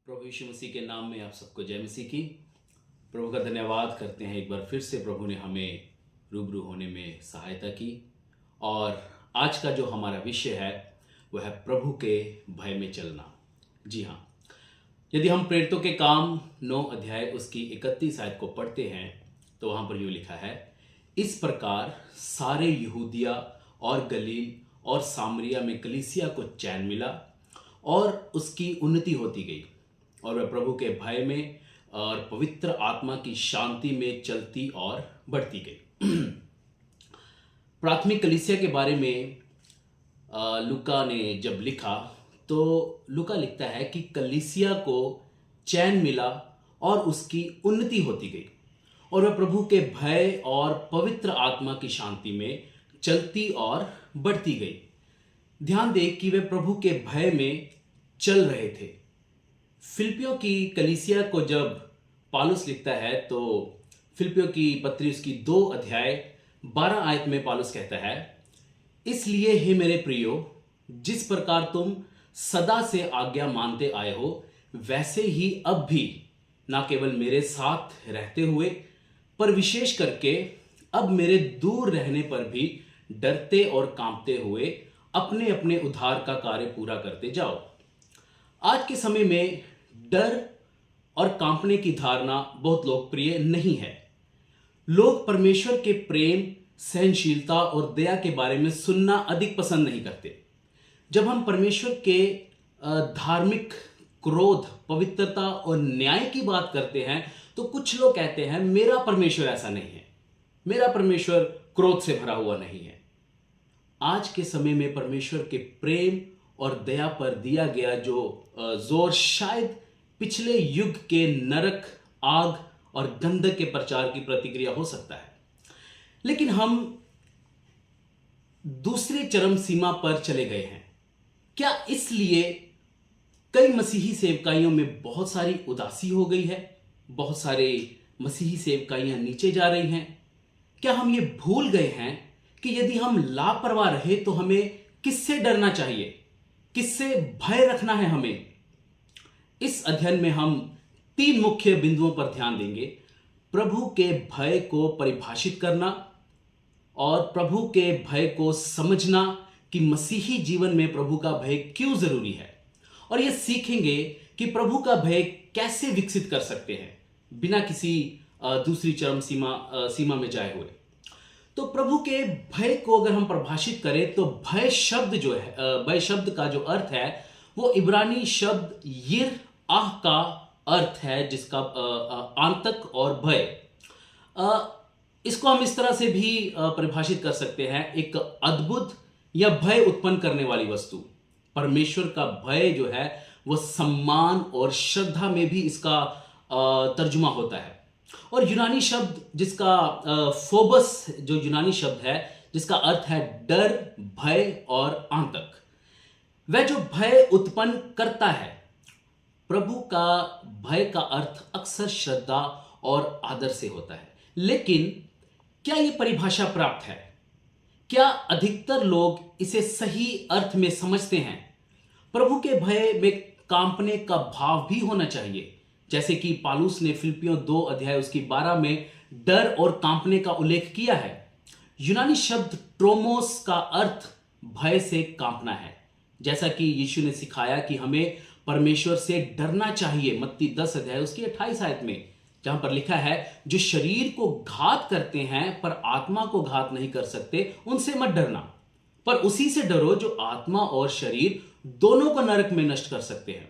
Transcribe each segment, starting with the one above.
प्रभु यीशु मसीह के नाम में आप सबको जय मसीह की। प्रभु का धन्यवाद करते हैं, एक बार फिर से प्रभु ने हमें रूबरू होने में सहायता की। और आज का जो हमारा विषय है वह है प्रभु के भय में चलना। जी हाँ, यदि हम प्रेरितों के काम 9 अध्याय उसकी 31 आयत को पढ़ते हैं तो वहाँ पर यूँ लिखा है, इस प्रकार सारे यहूदिया और गलील और सामरिया में कलीसिया को चैन मिला और उसकी उन्नति होती गई और वह प्रभु के भय में और पवित्र आत्मा की शांति में चलती और बढ़ती गई। प्राथमिक कलीसिया के बारे में लूका ने जब लिखा तो लूका लिखता है कि कलीसिया को चैन मिला और उसकी उन्नति होती गई और वह प्रभु के भय और पवित्र आत्मा की शांति में चलती और बढ़ती गई। ध्यान दें कि वे प्रभु के भय में चल रहे थे। फिलिपियों की कलीसिया को जब पौलुस लिखता है तो फिलिपियों की पत्री उसकी 2 अध्याय 12 आयत में पौलुस कहता है, इसलिए हे मेरे प्रियो, जिस प्रकार तुम सदा से आज्ञा मानते आए हो वैसे ही अब भी ना केवल मेरे साथ रहते हुए पर विशेष करके अब मेरे दूर रहने पर भी डरते और कांपते हुए अपने अपने उद्धार का कार्य पूरा करते जाओ। आज के समय में डर और कांपने की धारणा बहुत लोकप्रिय नहीं है। लोग परमेश्वर के प्रेम, सहनशीलता और दया के बारे में सुनना अधिक पसंद नहीं करते। जब हम परमेश्वर के धार्मिक क्रोध, पवित्रता और न्याय की बात करते हैं तो कुछ लोग कहते हैं मेरा परमेश्वर ऐसा नहीं है, मेरा परमेश्वर क्रोध से भरा हुआ नहीं है। आज के समय में परमेश्वर के प्रेम और दया पर दिया गया जो जोर शायद पिछले युग के नरक, आग और गंधक के प्रचार की प्रतिक्रिया हो सकता है, लेकिन हम दूसरी चरम सीमा पर चले गए हैं। क्या इसलिए कई मसीही सेवकाइयों में बहुत सारी उदासी हो गई है, बहुत सारे मसीही सेवकाइयां नीचे जा रही हैं? क्या हम ये भूल गए हैं कि यदि हम लापरवाह रहे तो हमें किससे डरना चाहिए, किससे भय रखना है हमें? इस अध्ययन में हम 3 मुख्य बिंदुओं पर ध्यान देंगे। प्रभु के भय को परिभाषित करना और प्रभु के भय को समझना कि मसीही जीवन में प्रभु का भय क्यों जरूरी है, और यह सीखेंगे कि प्रभु का भय कैसे विकसित कर सकते हैं बिना किसी दूसरी चरम सीमा में जाए हुए। तो प्रभु के भय को अगर हम परिभाषित करें तो भय शब्द जो है, भय शब्द का जो अर्थ है वो इब्रानी शब्द यिर आह का अर्थ है, जिसका आंतक और भय। इसको हम इस तरह से भी परिभाषित कर सकते हैं, एक अद्भुत या भय उत्पन्न करने वाली वस्तु। परमेश्वर का भय जो है वह सम्मान और श्रद्धा में भी इसका तर्जुमा होता है। और यूनानी शब्द जिसका फोबस, जो यूनानी शब्द है जिसका अर्थ है डर, भय और आंतक, वह जो भय उत्पन्न करता है। प्रभु का भय का अर्थ अक्सर श्रद्धा और आदर से होता है, लेकिन क्या यह परिभाषा प्राप्त है? क्या अधिकतर लोग इसे सही अर्थ में समझते हैं? प्रभु के भय में कांपने का भाव भी होना चाहिए, जैसे कि पौलुस ने फिलिपियों 2 अध्याय उसकी 12 में डर और कांपने का उल्लेख किया है। यूनानी शब्द ट्रोमोस का अर्थ भय से कांपना है, जैसा कि यीशु ने सिखाया कि हमें परमेश्वर से डरना चाहिए। मत्ती 10 अध्याय उसकी 28 आयत में, जहां पर लिखा है, जो शरीर को घात करते हैं पर आत्मा को घात नहीं कर सकते, उनसे मत डरना, पर उसी से डरो जो आत्मा और शरीर दोनों को नरक में नष्ट कर सकते हैं।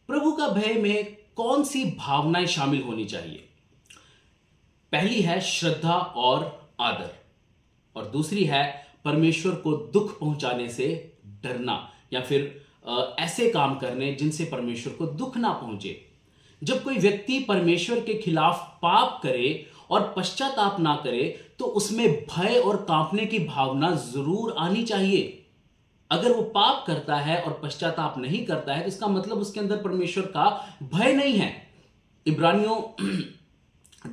प्रभु का भय में कौन सी भावनाएं शामिल होनी चाहिए? पहली है श्रद्धा और आदर, और दूसरी है परमेश्वर को दुख पहुंचाने से डरना, या फिर ऐसे काम करने जिनसे परमेश्वर को दुख ना पहुंचे। जब कोई व्यक्ति परमेश्वर के खिलाफ पाप करे और पश्चाताप ना करे तो उसमें भय और कांपने की भावना जरूर आनी चाहिए। अगर वो पाप करता है और पश्चाताप नहीं करता है तो इसका मतलब उसके अंदर परमेश्वर का भय नहीं है। इब्रानियों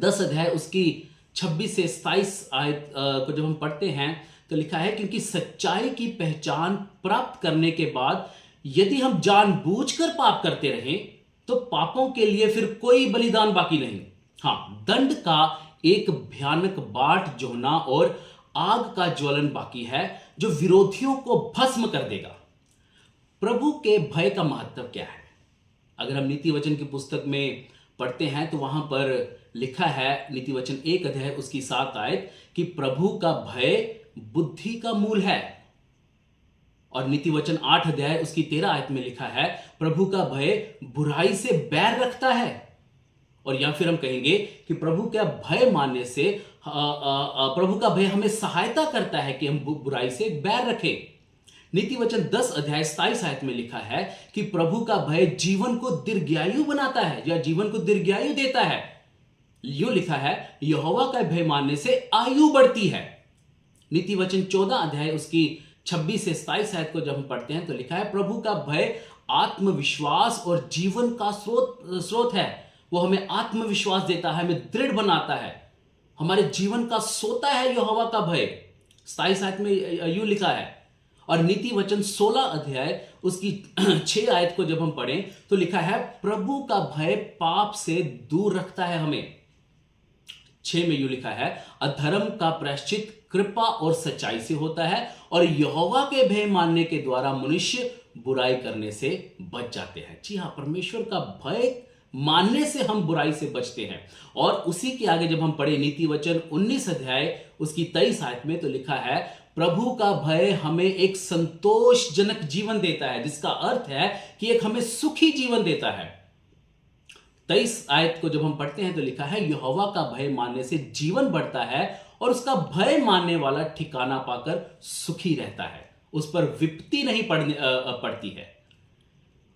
10 अध्याय उसकी 26 से 27 आयत को जब हम पढ़ते हैं तो लिखा है, क्योंकि सच्चाई की पहचान प्राप्त करने के बाद यदि हम जानबूझकर पाप करते रहें तो पापों के लिए फिर कोई बलिदान बाकी नहीं। हाँ, दंड का एक भयानक बाट जोना और आग का ज्वलन बाकी है जो विरोधियों को भस्म कर देगा। प्रभु के भय का महत्व क्या है? अगर हम नीति वचन की पुस्तक में पढ़ते हैं तो वहां पर लिखा है, नीति वचन 1 अध्याय उसकी 7 आयत, कि प्रभु का भय बुद्धि का मूल है। और नीति वचन 8 अध्याय उसकी 13 आयत में लिखा है, प्रभु का भय बुराई से बैर रखता है। और या फिर हम कहेंगे कि प्रभु का भय मानने से प्रभु का भय हमें सहायता करता है कि हम बुराई से बैर रखें। नीति वचन 10 अध्याय 27 आयत में लिखा है कि प्रभु का भय जीवन को दीर्घायु बनाता है या जीवन को दीर्घायु देता है। यूं लिखा है, यहोवा का भय मानने से आयु बढ़ती है। नीति वचन 14 अध्याय उसकी 26 से 27 आयत को जब हम पढ़ते हैं तो लिखा है, प्रभु का भय आत्मविश्वास और जीवन का स्रोत है। वो हमें आत्मविश्वास देता है, हमें दृढ़ बनाता है, हमारे जीवन का सोता है यहोवा का भय। 27 आयत में यूं लिखा है। और नीति वचन 16 अध्याय उसकी 6 आयत को जब हम पढ़ें तो लिखा है, प्रभु का भय पाप से दूर रखता है हमें। 6 में यूं लिखा है, अधर्म का प्रायश्चित कृपा और सच्चाई से होता है और यहोवा के भय मानने के द्वारा मनुष्य बुराई करने से बच जाते हैं। जी हाँ, परमेश्वर का भय मानने से हम बुराई से बचते हैं। और उसी के आगे जब हम पढ़े नीति वचन 19 अध्याय उसकी 23 आयत में तो लिखा है, प्रभु का भय हमें एक संतोषजनक जीवन देता है, जिसका अर्थ है कि एक हमें सुखी जीवन देता है। 23 आयत को जब हम पढ़ते हैं तो लिखा है, यहोवा का भय मानने से जीवन बढ़ता है और उसका भय मानने वाला ठिकाना पाकर सुखी रहता है, उस पर विपत्ति नहीं पड़ती है।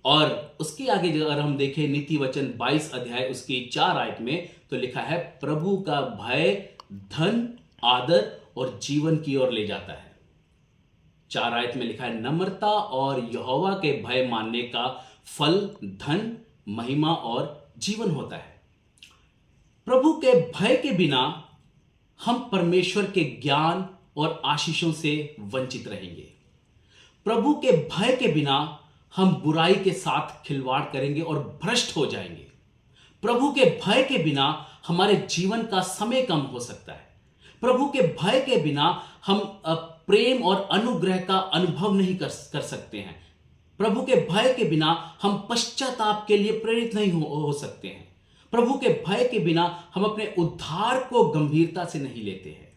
और उसके आगे अगर हम देखें नीति वचन 22 अध्याय उसकी 4 आयत में तो लिखा है, प्रभु का भय धन, आदर और जीवन की ओर ले जाता है। 4 आयत में लिखा है, नम्रता और यहोवा के भय मानने का फल धन, महिमा और जीवन होता है। प्रभु के भय के बिना हम परमेश्वर के ज्ञान और आशीषों से वंचित रहेंगे। प्रभु के भय के बिना हम बुराई के साथ खिलवाड़ करेंगे और भ्रष्ट हो जाएंगे। प्रभु के भय के बिना हमारे जीवन का समय कम हो सकता है। प्रभु के भय के बिना हम प्रेम और अनुग्रह का अनुभव नहीं कर सकते हैं। प्रभु के भय के बिना हम पश्चाताप के लिए प्रेरित नहीं हो सकते हैं। प्रभु के भय के बिना हम अपने उद्धार को गंभीरता से नहीं लेते हैं।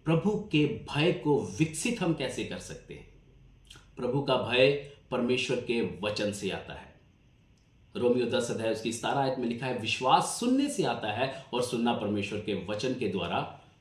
प्रभु के भय को विकसित हम कैसे कर सकते हैं? प्रभु का भय परमेश्वर के वचन से आता है। रोमियो 10 अध्याय उसकी 17 आयत में लिखा है, विश्वास सुनने से आता है और सुनना परमेश्वर के वचन के द्वारा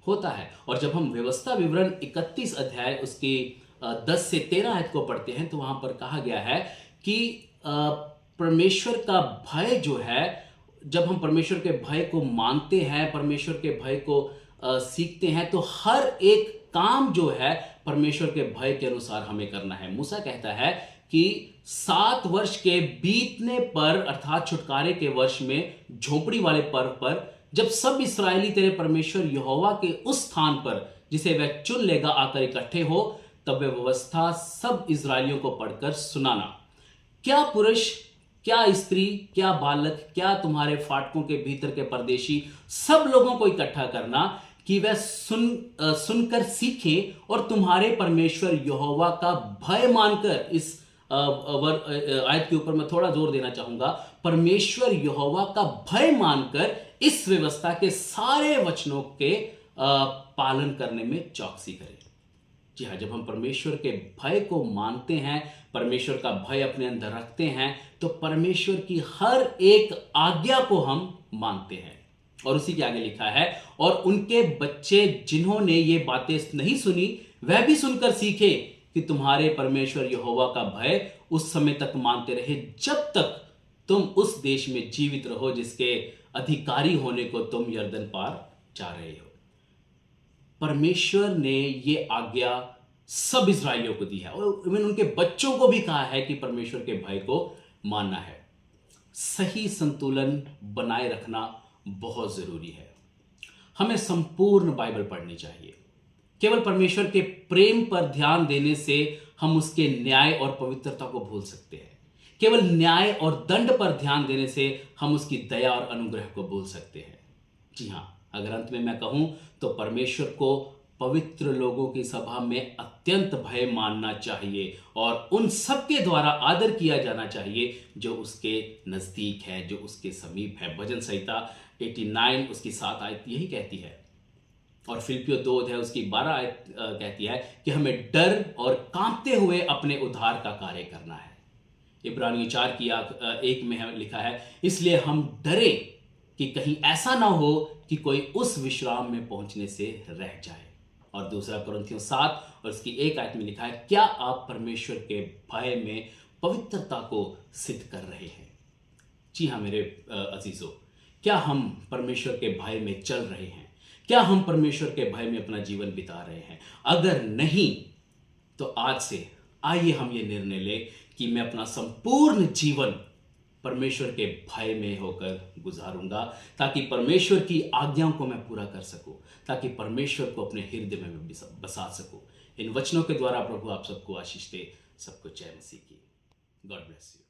होता है। और जब हम व्यवस्था विवरण 31 अध्याय उसकी 10 से 13 आयत को पढ़ते हैं तो वहां पर कहा गया है कि परमेश्वर का भय जो है, जब हम परमेश्वर के भय को मानते हैं, परमेश्वर के भय को सीखते हैं, तो हर एक काम जो है परमेश्वर के भय के अनुसार हमें करना है। मूसा कहता है कि 7 वर्ष के बीतने पर, अर्थात छुटकारे के वर्ष में झोपड़ी वाले पर्व पर, जब सब इस्राएली तेरे परमेश्वर यहोवा के उस स्थान पर जिसे वह चुन लेगा आकर इकट्ठे हो, तब वह व्यवस्था सब इस्राएलियों को पढ़कर सुनाना। क्या पुरुष, क्या स्त्री, क्या बालक, क्या तुम्हारे फाटकों के भीतर के परदेशी, सब लोगों को इकट्ठा करना कि वह सुनकर सीखें और तुम्हारे परमेश्वर यहोवा का भय मानकर, इस आयत के ऊपर मैं थोड़ा जोर देना चाहूंगा, परमेश्वर यहोवा का भय मानकर इस व्यवस्था के सारे वचनों के पालन करने में चौकसी करें। जी हाँ, जब हम परमेश्वर के भय को मानते हैं, परमेश्वर का भय अपने अंदर रखते हैं, तो परमेश्वर की हर एक आज्ञा को हम मानते हैं। और उसी के आगे लिखा है, और उनके बच्चे जिन्होंने ये बातें नहीं सुनी वह भी सुनकर सीखे कि तुम्हारे परमेश्वर यहोवा का भय उस समय तक मानते रहे जब तक तुम उस देश में जीवित रहो जिसके अधिकारी होने को तुम यरदन पार जा रहे हो। परमेश्वर ने ये आज्ञा सब इस्राएलियों को दी है और इवन उनके बच्चों को भी कहा है कि परमेश्वर के भय को मानना है। सही संतुलन बनाए रखना बहुत जरूरी है। हमें संपूर्ण बाइबल पढ़नी चाहिए। केवल परमेश्वर के प्रेम पर ध्यान देने से हम उसके न्याय और पवित्रता को भूल सकते हैं। केवल न्याय और दंड पर ध्यान देने से हम उसकी दया और अनुग्रह को बोल सकते हैं। जी हाँ, अगर अंत में मैं कहूं तो परमेश्वर को पवित्र लोगों की सभा में अत्यंत भय मानना चाहिए और उन सबके द्वारा आदर किया जाना चाहिए जो उसके नजदीक है, जो उसके समीप है। भजन संहिता 89 उसकी 7 आयत यही कहती है। और फिलिप्पियों 2 अध्याय उसकी 12 आयत कहती है कि हमें डर और कांपते हुए अपने उद्धार का कार्य करना है। इब्रानियों 4 की 1 में लिखा है, इसलिए हम डरे कि कहीं ऐसा ना हो कि कोई उस विश्राम में पहुंचने से रह जाए। और दूसरा कुरिन्थियों 7 और उसकी 1 आयत में लिखा है, क्या आप परमेश्वर के भय में पवित्रता को सिद्ध कर रहे हैं? जी हाँ मेरे अजीजों, क्या हम परमेश्वर के भय में चल रहे हैं? क्या हम परमेश्वर के भय में अपना जीवन बिता रहे हैं? अगर नहीं तो आज से आइए हम ये निर्णय लें कि मैं अपना संपूर्ण जीवन परमेश्वर के भय में होकर गुजारूंगा, ताकि परमेश्वर की आज्ञाओं को मैं पूरा कर सकूं, ताकि परमेश्वर को अपने हृदय में बसा सकूं। इन वचनों के द्वारा प्रभु आप सबको आशीष दे। सबको जय मसीह की। God bless you.